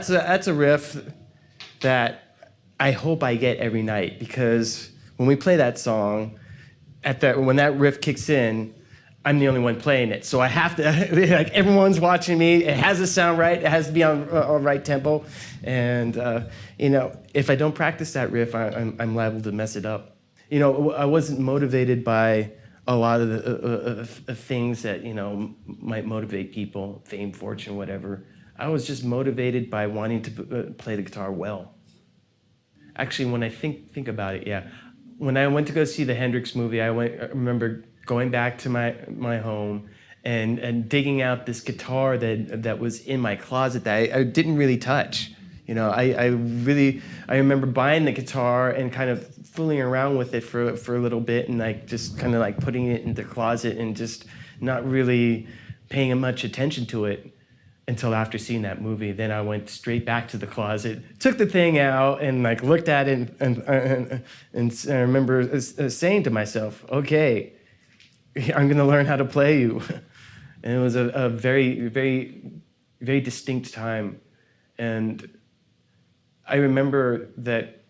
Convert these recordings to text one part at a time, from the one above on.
that's a riff that I hope I get every night, because when we play that song, when that riff kicks in, I'm the only one playing it. So I have to, like, everyone's watching me. It has to sound right. It has to be on right tempo. And, if I don't practice that riff, I'm liable to mess it up. I wasn't motivated by a lot of the things that, might motivate people, fame, fortune, whatever. I was just motivated by wanting to play the guitar well. Actually, when I think about it, yeah. When I went to go see the Hendrix movie, I remember going back to my home and digging out this guitar that was in my closet that I didn't really touch. I remember buying the guitar and kind of fooling around with it for a little bit, and just kind of putting it in the closet and just not really paying much attention to it until after seeing that movie. Then I went straight back to the closet, took the thing out, and looked at it, and I remember saying to myself, okay, I'm going to learn how to play you. And it was a very, very, very distinct time. And I remember that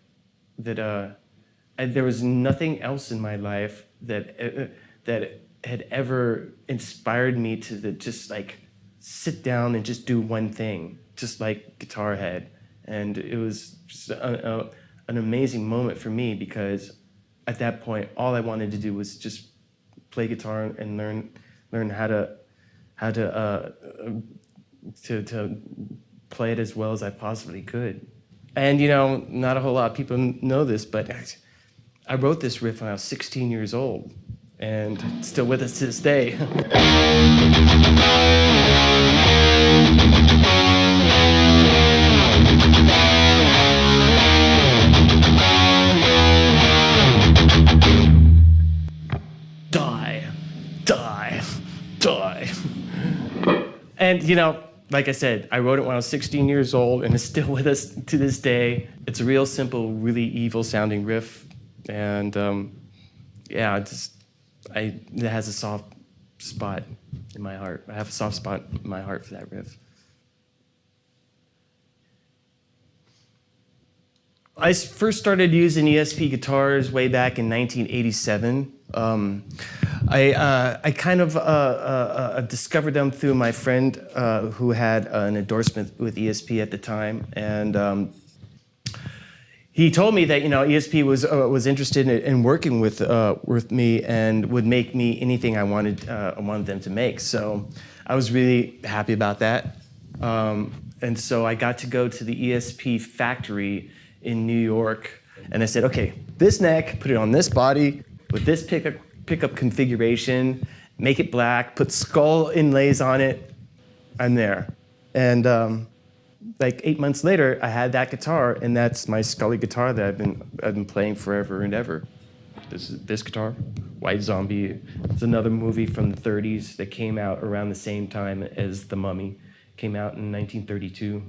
there was nothing else in my life that had ever inspired me to just sit down and just do one thing, just like Guitar Head. And it was just an amazing moment for me, because at that point, all I wanted to do was just play guitar and learn how to play it as well as I possibly could. And not a whole lot of people know this, but I wrote this riff when I was 16 years old, and it's still with us to this day. Die. And like I said, I wrote it when I was 16 years old, and it's still with us to this day. It's a real simple, really evil sounding riff. And it has a soft spot in my heart. I have a soft spot in my heart for that riff. I first started using ESP guitars way back in 1987. I kind of discovered them through my friend who had an endorsement with ESP at the time, and he told me that ESP was interested in working with me and would make me anything I wanted them to make. So I was really happy about that, and so I got to go to the ESP factory in New York, and I said, okay, this neck, put it on this body with this pickup configuration, make it black, put skull inlays on it, I'm there. And 8 months later, I had that guitar, and that's my Scully guitar that I've been playing forever and ever. This guitar, White Zombie. It's another movie from the 30s that came out around the same time as The Mummy. Came out in 1932.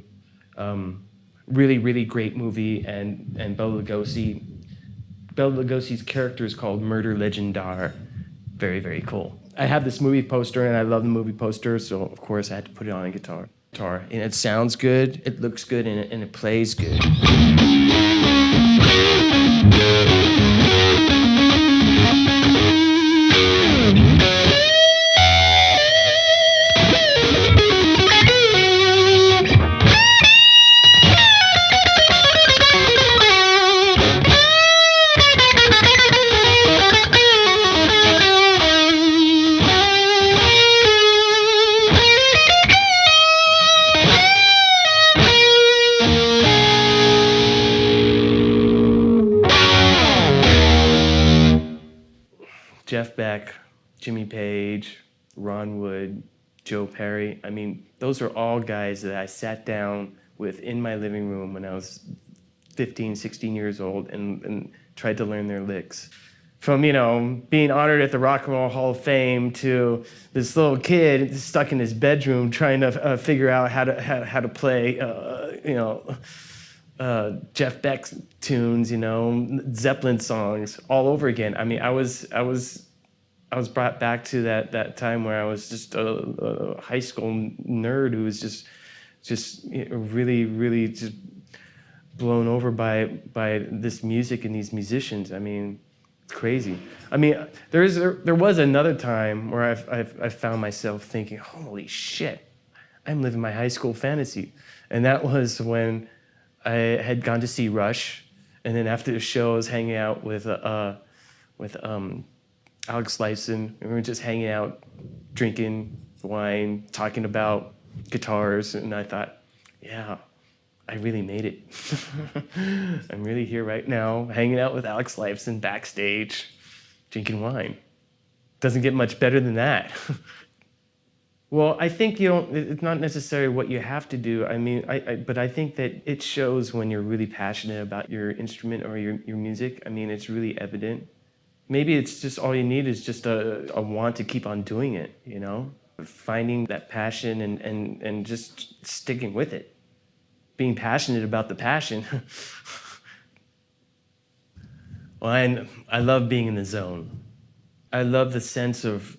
Really, really great movie, and Bela Lugosi's character is called Murder Legendado. Very, very cool. I have this movie poster, and I love the movie poster, so of course I had to put it on a guitar. And it sounds good, it looks good, and it plays good. Jeff Beck, Jimmy Page, Ron Wood, Joe Perry. I mean, those are all guys that I sat down with in my living room when I was 15, 16 years old and tried to learn their licks. From, being honored at the Rock and Roll Hall of Fame to this little kid stuck in his bedroom trying to figure out how to play, Jeff Beck tunes, Zeppelin songs all over again. I mean, I was brought back to that time where I was just a high school nerd who was just just really, really just blown over by this music and these musicians. I mean, it's crazy. I mean, there was another time where I found myself thinking, holy shit, I'm living my high school fantasy. And that was when I had gone to see Rush, and then after the show, I was hanging out with Alex Lifeson, and we were just hanging out, drinking wine, talking about guitars, and I thought, yeah, I really made it. I'm really here right now, hanging out with Alex Lifeson backstage, drinking wine. Doesn't get much better than that. Well, I think it's not necessarily what you have to do. I mean, but I think that it shows when you're really passionate about your instrument or your music. I mean, it's really evident. Maybe it's just all you need is just a want to keep on doing it, you know? Finding that passion and just sticking with it. Being passionate about the passion. Well, I love being in the zone. I love the sense of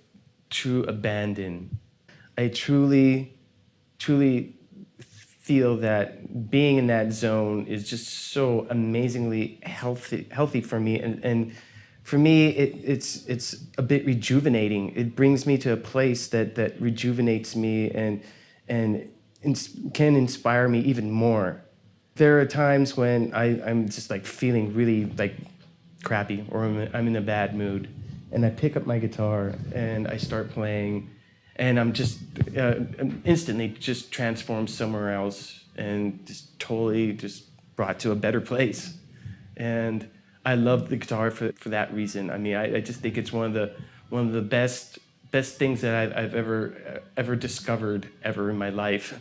true abandon. I truly feel that being in that zone is just so amazingly healthy for me. And for me, it's a bit rejuvenating. It brings me to a place that rejuvenates me and can inspire me even more. There are times when I'm just like feeling really like crappy, or I'm in a bad mood, and I pick up my guitar and I start playing, and I'm just instantly just transformed somewhere else and just totally just brought to a better place. And I love the guitar for that reason. I mean, I just think it's one of the best things that I've ever discovered ever in my life.